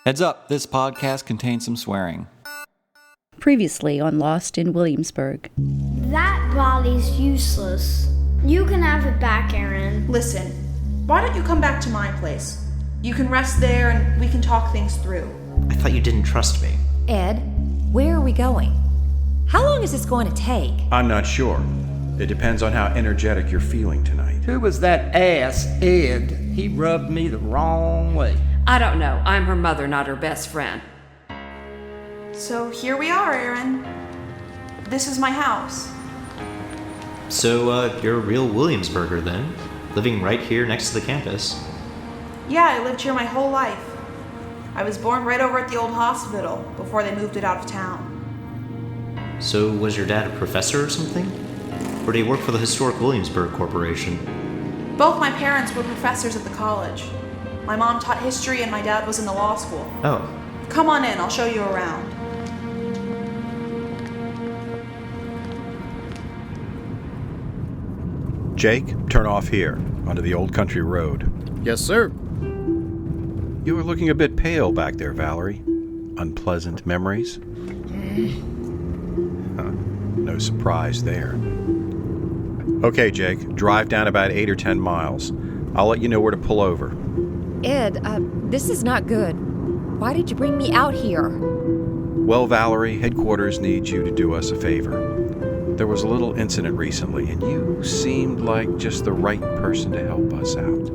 Heads up, this podcast contains some swearing. Previously on Lost in Williamsburg. That body's useless. You can have it back, Aaron. Listen, why don't you come back to my place? You can rest there and we can talk things through. I thought you didn't trust me. Ed, where are we going? How long is this going to take? I'm not sure. It depends on how energetic you're feeling tonight. Who was that ass, Ed? He rubbed me the wrong way. I don't know. I'm her mother, not her best friend. So here we are, Aaron. This is my house. So, you're a real Williamsburger then? Living right here next to the campus? Yeah, I lived here my whole life. I was born right over at the old hospital before they moved it out of town. So, was your dad a professor or something? Or did he work for the historic Williamsburg Corporation? Both my parents were professors at the college. My mom taught history and my dad was in the law school. Oh. Come on in, I'll show you around. Jake, turn off here, onto the old country road. Yes, sir. You are looking a bit pale back there, Valerie. Unpleasant memories? No surprise there. Okay, Jake, drive down about 8 or 10 miles. I'll let you know where to pull over. Ed, this is not good. Why did you bring me out here? Well, Valerie, headquarters needs you to do us a favor. There was a little incident recently, and you seemed like just the right person to help us out.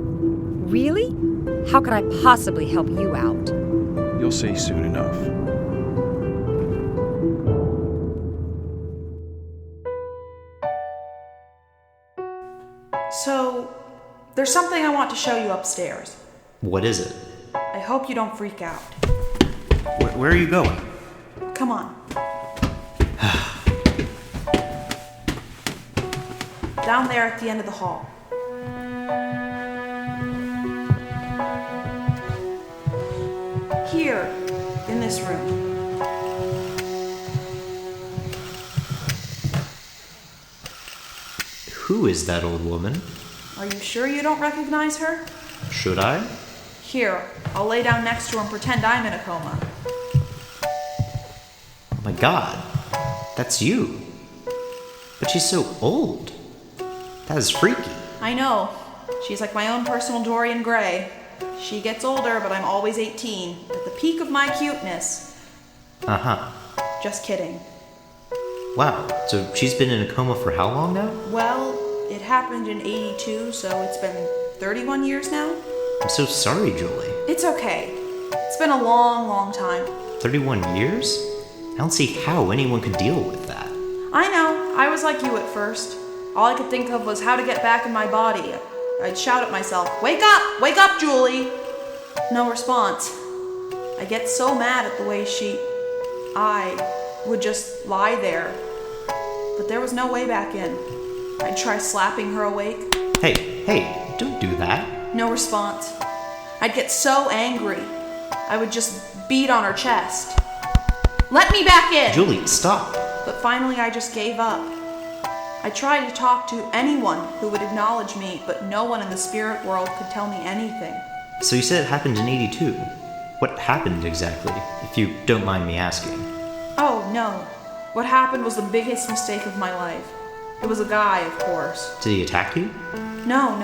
Really? How could I possibly help you out? You'll see soon enough. So, there's something I want to show you upstairs. What is it? I hope you don't freak out. Where are you going? Come on. Down there at the end of the hall. Here, in this room. Who is that old woman? Are you sure you don't recognize her? Should I? Here, I'll lay down next to her and pretend I'm in a coma. Oh my god, that's you. But she's so old. That is freaky. I know. She's like my own personal Dorian Gray. She gets older, but I'm always 18, at the peak of my cuteness. Uh-huh. Just kidding. Wow, so she's been in a coma for how long now? Well, it happened in 82, so it's been 31 years now. I'm so sorry, Julie. It's okay. It's been a long, long time. 31 years? I don't see how anyone could deal with that. I know. I was like you at first. All I could think of was how to get back in my body. I'd shout at myself, "Wake up! Wake up, Julie!" No response. I get so mad at the way I would just lie there. But there was no way back in. I'd try slapping her awake. Hey, don't do that. No response. I'd get so angry. I would just beat on her chest. Let me back in! Julie, stop. But finally I just gave up. I tried to talk to anyone who would acknowledge me, but no one in the spirit world could tell me anything. So you said it happened in 82. What happened exactly, if you don't mind me asking? Oh, no. What happened was the biggest mistake of my life. It was a guy, of course. Did he attack you? No.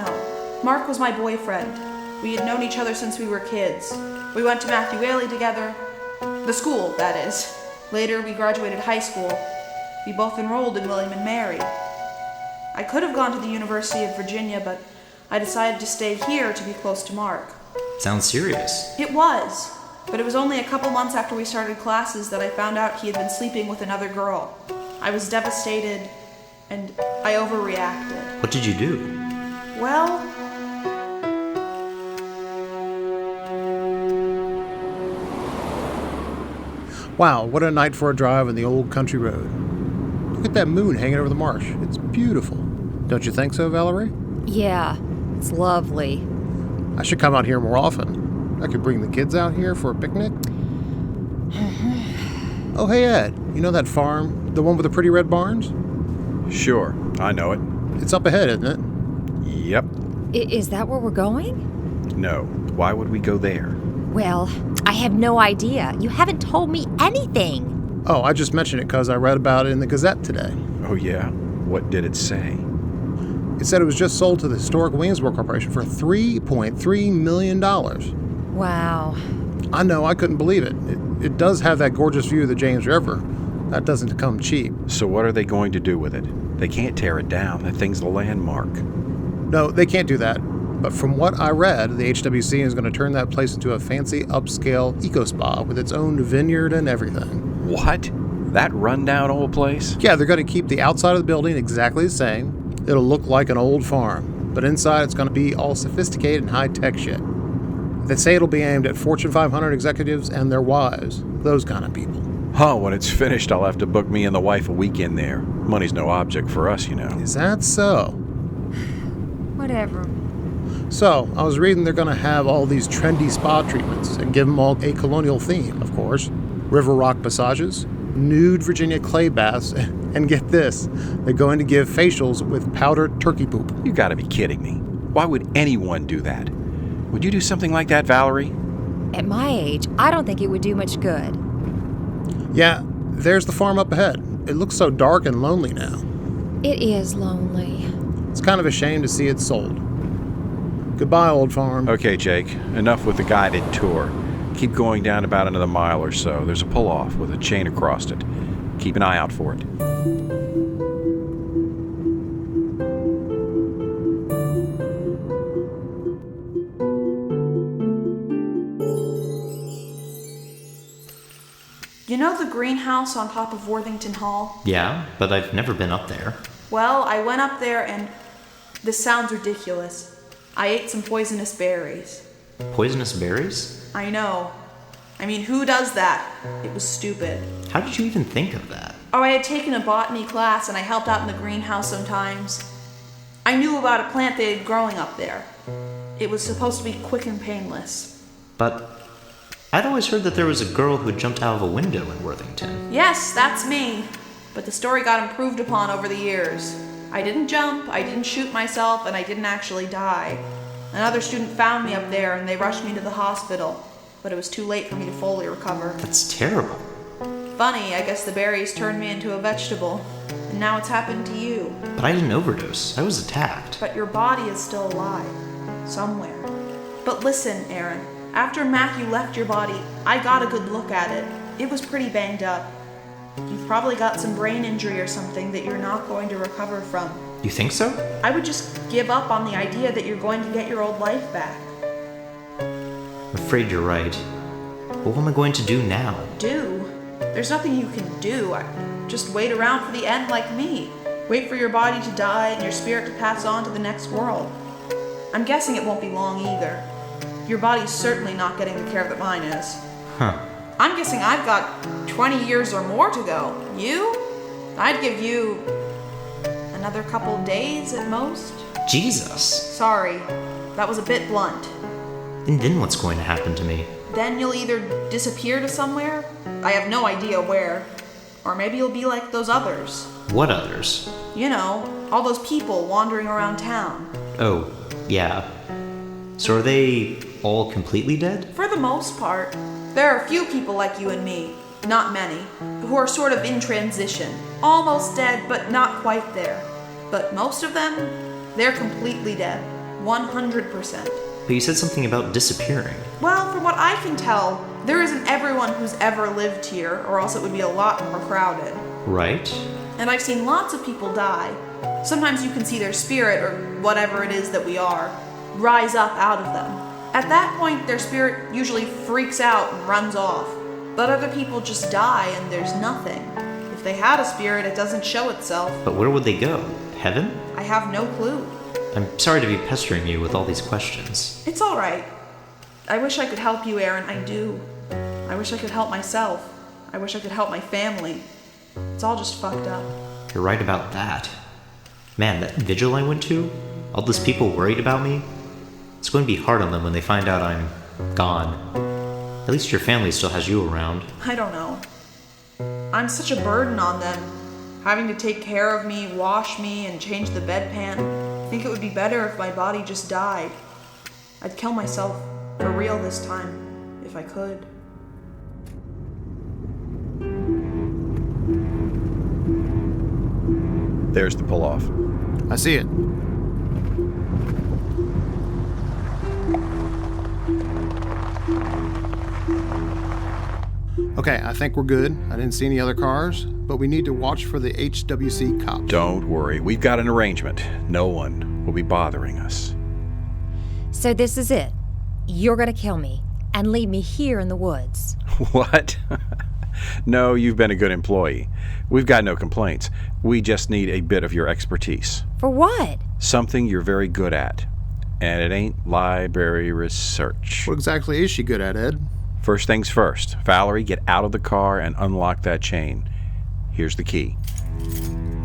Mark was my boyfriend. We had known each other since we were kids. We went to Matthew Whaley together. The school, that is. Later, we graduated high school. We both enrolled in William and Mary. I could have gone to the University of Virginia, but I decided to stay here to be close to Mark. Sounds serious. It was, but it was only a couple months after we started classes that I found out he had been sleeping with another girl. I was devastated, and I overreacted. What did you do? Well... Wow, what a night for a drive on the old country road. Look at that moon hanging over the marsh. It's beautiful. Don't you think so, Valerie? Yeah, it's lovely. I should come out here more often. I could bring the kids out here for a picnic. Oh, hey, Ed. You know that farm? The one with the pretty red barns? Sure, I know it. It's up ahead, isn't it? Yep. Is that where we're going? No, why would we go there? Well, I have no idea. You haven't told me anything. Oh, I just mentioned it because I read about it in the Gazette today. Oh, yeah? What did it say? It said it was just sold to the historic Williamsburg Corporation for $3.3 million. Wow. I know, I couldn't believe it. It does have that gorgeous view of the James River. That doesn't come cheap. So what are they going to do with it? They can't tear it down. That thing's a landmark. No, they can't do that. But from what I read, the HWC is going to turn that place into a fancy upscale eco-spa with its own vineyard and everything. What? That rundown old place? Yeah, they're going to keep the outside of the building exactly the same. It'll look like an old farm. But inside it's going to be all sophisticated and high-tech shit. They say it'll be aimed at Fortune 500 executives and their wives. Those kind of people. Oh, when it's finished, I'll have to book me and the wife a weekend there. Money's no object for us, you know. Is that so? Whatever. So, I was reading they're going to have all these trendy spa treatments and give them all a colonial theme, of course. River rock massages, nude Virginia clay baths, and get this, they're going to give facials with powdered turkey poop. You gotta be kidding me. Why would anyone do that? Would you do something like that, Valerie? At my age, I don't think it would do much good. Yeah, there's the farm up ahead. It looks so dark and lonely now. It is lonely. It's kind of a shame to see it sold. Goodbye, old farm. Okay, Jake. Enough with the guided tour. Keep going down about another mile or so. There's a pull-off with a chain across it. Keep an eye out for it. You know the greenhouse on top of Worthington Hall? Yeah, but I've never been up there. Well, I went up there and... This sounds ridiculous. I ate some poisonous berries. Poisonous berries? I know. I mean, who does that? It was stupid. How did you even think of that? Oh, I had taken a botany class and I helped out in the greenhouse sometimes. I knew about a plant they had growing up there. It was supposed to be quick and painless. But I'd always heard that there was a girl who had jumped out of a window in Worthington. Yes, that's me. But the story got improved upon over the years. I didn't jump, I didn't shoot myself, and I didn't actually die. Another student found me up there and they rushed me to the hospital, but it was too late for me to fully recover. That's terrible. Funny, I guess the berries turned me into a vegetable, and now it's happened to you. But I didn't overdose. I was attacked. But your body is still alive. Somewhere. But listen, Aaron. After Matthew left your body, I got a good look at it. It was pretty banged up. You've probably got some brain injury or something that you're not going to recover from. You think so? I would just give up on the idea that you're going to get your old life back. I'm afraid you're right. But what am I going to do now? Do? There's nothing you can do. Just wait around for the end like me. Wait for your body to die and your spirit to pass on to the next world. I'm guessing it won't be long either. Your body's certainly not getting the care that mine is. Huh. I'm guessing I've got 20 years or more to go. You? I'd give you another couple days at most. Jesus. Sorry, that was a bit blunt. And then what's going to happen to me? Then you'll either disappear to somewhere, I have no idea where, or maybe you'll be like those others. What others? You know, all those people wandering around town. Oh, yeah. So are they all completely dead? For the most part. There are a few people like you and me, not many, who are sort of in transition. Almost dead, but not quite there. But most of them, they're completely dead. 100%. But you said something about disappearing. Well, from what I can tell, there isn't everyone who's ever lived here, or else it would be a lot more crowded. Right. And I've seen lots of people die. Sometimes you can see their spirit, or whatever it is that we are, rise up out of them. At that point, their spirit usually freaks out and runs off. But other people just die and there's nothing. If they had a spirit, it doesn't show itself. But where would they go? Heaven? I have no clue. I'm sorry to be pestering you with all these questions. It's all right. I wish I could help you, Aaron. I do. I wish I could help myself. I wish I could help my family. It's all just fucked up. You're right about that. Man, that vigil I went to, all those people worried about me, it's going to be hard on them when they find out I'm gone. At least your family still has you around. I don't know. I'm such a burden on them. Having to take care of me, wash me, and change the bedpan. I think it would be better if my body just died. I'd kill myself for real this time. if I could. There's the pull-off. I see it. Okay, I think we're good. I didn't see any other cars, but we need to watch for the HWC cops. Don't worry. We've got an arrangement. No one will be bothering us. So this is it. You're gonna kill me and leave me here in the woods. What? No, you've been a good employee. We've got no complaints. We just need a bit of your expertise. For what? Something you're very good at. And it ain't library research. What exactly is she good at, Ed? First things first. Valerie, get out of the car and unlock that chain. Here's the key.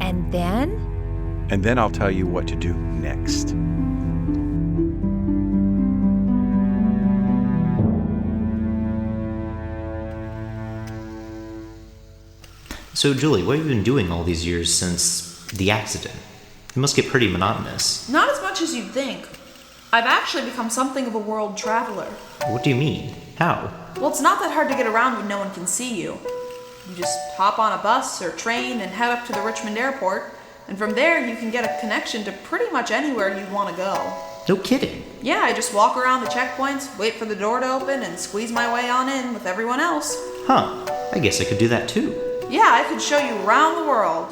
And then? And then I'll tell you what to do next. So, Julie, what have you been doing all these years since the accident? It must get pretty monotonous. Not as much as you'd think. I've actually become something of a world traveler. What do you mean? How? Well, it's not that hard to get around when no one can see you. You just hop on a bus or train and head up to the Richmond airport, and from there you can get a connection to pretty much anywhere you want to go. No kidding. Yeah, I just walk around the checkpoints, wait for the door to open, and squeeze my way on in with everyone else. Huh. I guess I could do that too. Yeah, I could show you around the world.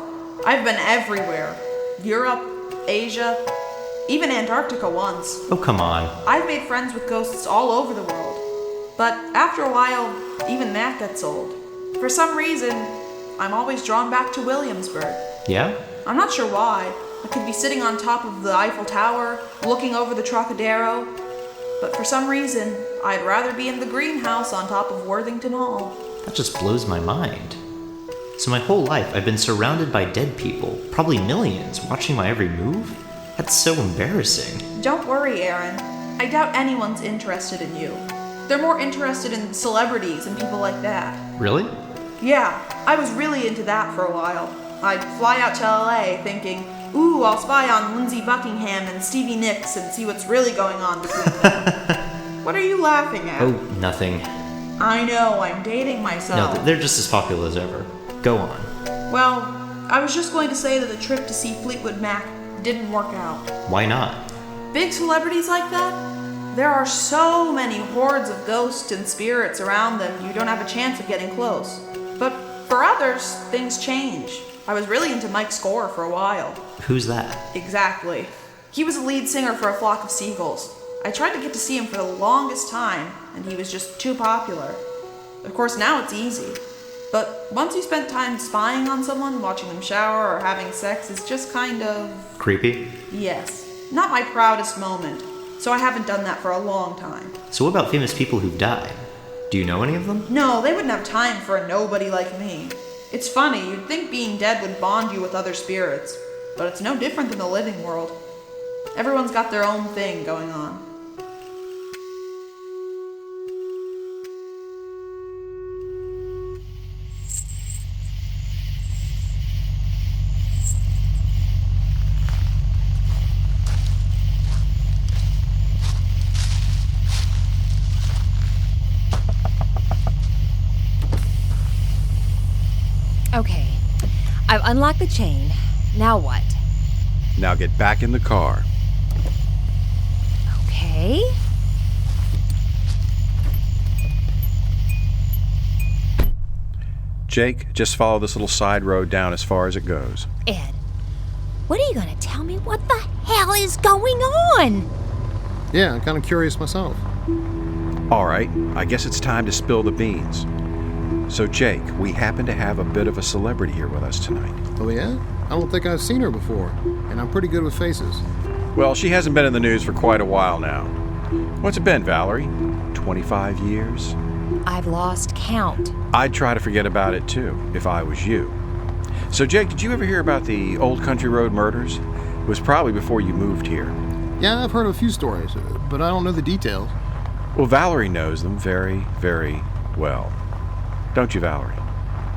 I've been everywhere. Europe, Asia, even Antarctica once. Oh, come on. I've made friends with ghosts all over the world. But after a while, even that gets old. For some reason, I'm always drawn back to Williamsburg. Yeah? I'm not sure why. I could be sitting on top of the Eiffel Tower, looking over the Trocadero. But for some reason, I'd rather be in the greenhouse on top of Worthington Hall. That just blows my mind. So my whole life, I've been surrounded by dead people, probably millions, watching my every move? That's so embarrassing. Don't worry, Aaron. I doubt anyone's interested in you. They're more interested in celebrities and people like that. Really? Yeah, I was really into that for a while. I'd fly out to LA thinking, ooh, I'll spy on Lindsey Buckingham and Stevie Nicks and see what's really going on between them. What are you laughing at? Oh, nothing. I know, I'm dating myself. No, they're just as popular as ever. Go on. Well, I was just going to say that the trip to see Fleetwood Mac didn't work out. Why not? Big celebrities like that? There are so many hordes of ghosts and spirits around them you don't have a chance of getting close. But for others, things change. I was really into Mike Score for a while. Who's that? Exactly. He was a lead singer for A Flock of Seagulls. I tried to get to see him for the longest time, and he was just too popular. Of course, now it's easy. But once you spend time spying on someone, watching them shower or having sex, it's just kind of... Creepy? Yes. Not my proudest moment. So I haven't done that for a long time. So what about famous people who've died? Do you know any of them? No, they wouldn't have time for a nobody like me. It's funny, you'd think being dead would bond you with other spirits, but it's no different than the living world. Everyone's got their own thing going on. Okay, I've unlocked the chain. Now what? Now get back in the car. Okay. Jake, just follow this little side road down as far as it goes. Ed, what are you gonna tell me? What the hell is going on? Yeah, I'm kind of curious myself. All right, I guess it's time to spill the beans. So, Jake, we happen to have a bit of a celebrity here with us tonight. Oh, yeah? I don't think I've seen her before, and I'm pretty good with faces. Well, she hasn't been in the news for quite a while now. What's it been, Valerie? 25 years? I've lost count. I'd try to forget about it, too, if I was you. So, Jake, did you ever hear about the Old Country Road murders? It was probably before you moved here. Yeah, I've heard of a few stories, but I don't know the details. Well, Valerie knows them very, very well. Don't you, Valerie?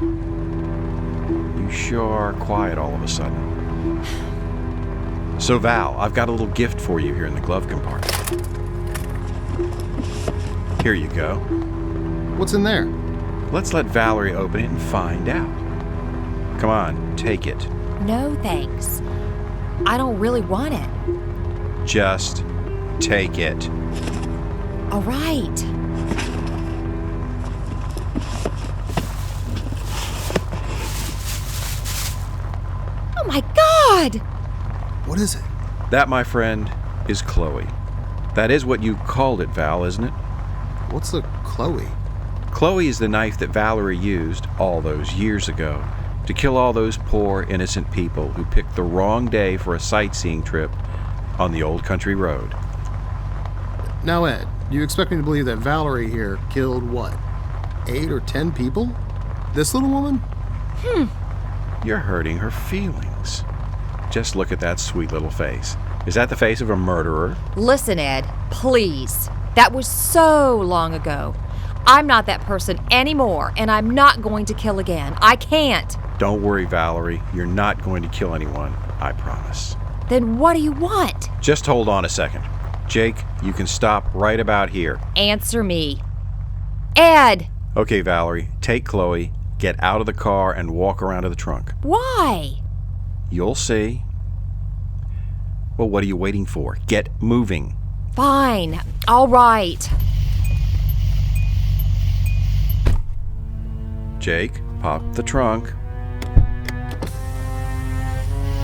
You sure are quiet all of a sudden. So, Val, I've got a little gift for you here in the glove compartment. Here you go. What's in there? Let's let Valerie open it and find out. Come on, take it. No, thanks. I don't really want it. Just take it. All right. Oh my God! What is it? That, my friend, is Chloe. That is what you called it, Val, isn't it? What's a Chloe? Chloe is the knife that Valerie used all those years ago to kill all those poor, innocent people who picked the wrong day for a sightseeing trip on the old country road. Now, Ed, you expect me to believe that Valerie here killed, what, 8 or 10 people? This little woman? You're hurting her feelings. Just look at that sweet little face. Is that the face of a murderer? Listen, Ed, please. That was so long ago. I'm not that person anymore, and I'm not going to kill again. I can't. Don't worry, Valerie. You're not going to kill anyone, I promise. Then what do you want? Just hold on a second. Jake, you can stop right about here. Answer me. Ed! Okay, Valerie, take Chloe, get out of the car, and walk around to the trunk. Why? You'll see. Well, what are you waiting for? Get moving. Fine. All right. Jake, pop the trunk.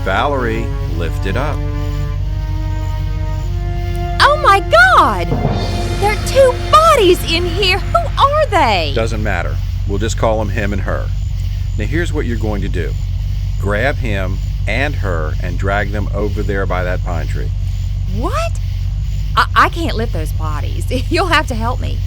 Valerie, lift it up. Oh my God! There are 2 bodies in here. Who are they? Doesn't matter. We'll just call them him and her. Now here's what you're going to do. Grab him and her and drag them over there by that pine tree. What? I can't lift those bodies. You'll have to help me.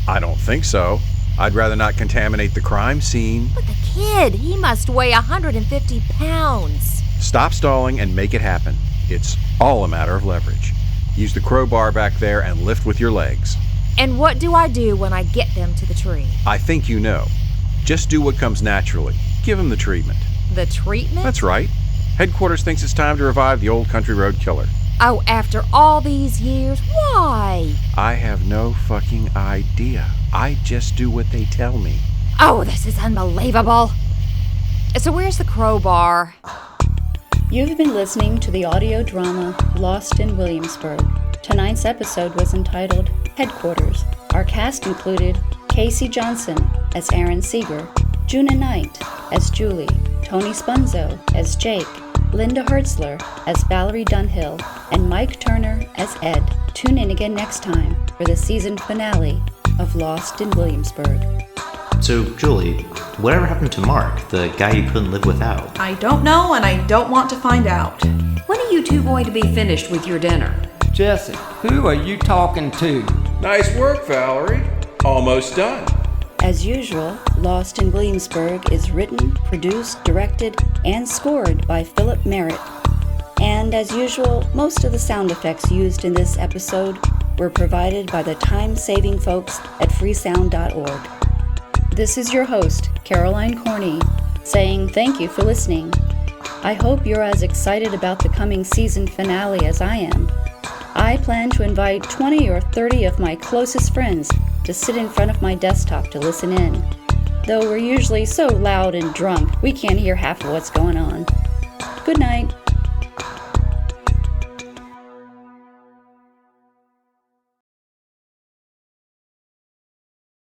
I don't think so. I'd rather not contaminate the crime scene. But the kid, he must weigh 150 pounds. Stop stalling and make it happen. It's all a matter of leverage. Use the crowbar back there and lift with your legs. And what do I do when I get them to the tree? I think you know. Just do what comes naturally. Give them the treatment. The treatment? That's right. Headquarters thinks it's time to revive the old country road killer. Oh, after all these years? Why? I have no fucking idea. I just do what they tell me. Oh, this is unbelievable. So where's the crowbar? You've been listening to the audio drama Lost in Williamsburg. Tonight's episode was entitled Headquarters. Our cast included Casey Johnson as Aaron Seeger, Juna Knight as Julie, Tony Spunzo as Jake, Linda Hertzler as Valerie Dunhill, and Mike Turner as Ed. Tune in again next time for the season finale of Lost in Williamsburg. So, Julie, whatever happened to Mark, the guy you couldn't live without? I don't know, and I don't want to find out. When are you 2 going to be finished with your dinner? Jesse, who are you talking to? Nice work, Valerie. Almost done. As usual, Lost in Williamsburg is written, produced, directed, and scored by Phillip Merritt. And as usual, most of the sound effects used in this episode were provided by the time-saving folks at freesound.org. This is your host, Caroline Corney, saying thank you for listening. I hope you're as excited about the coming season finale as I am. I plan to invite 20 or 30 of my closest friends to sit in front of my desktop to listen in. Though we're usually so loud and drunk, we can't hear half of what's going on. Good night.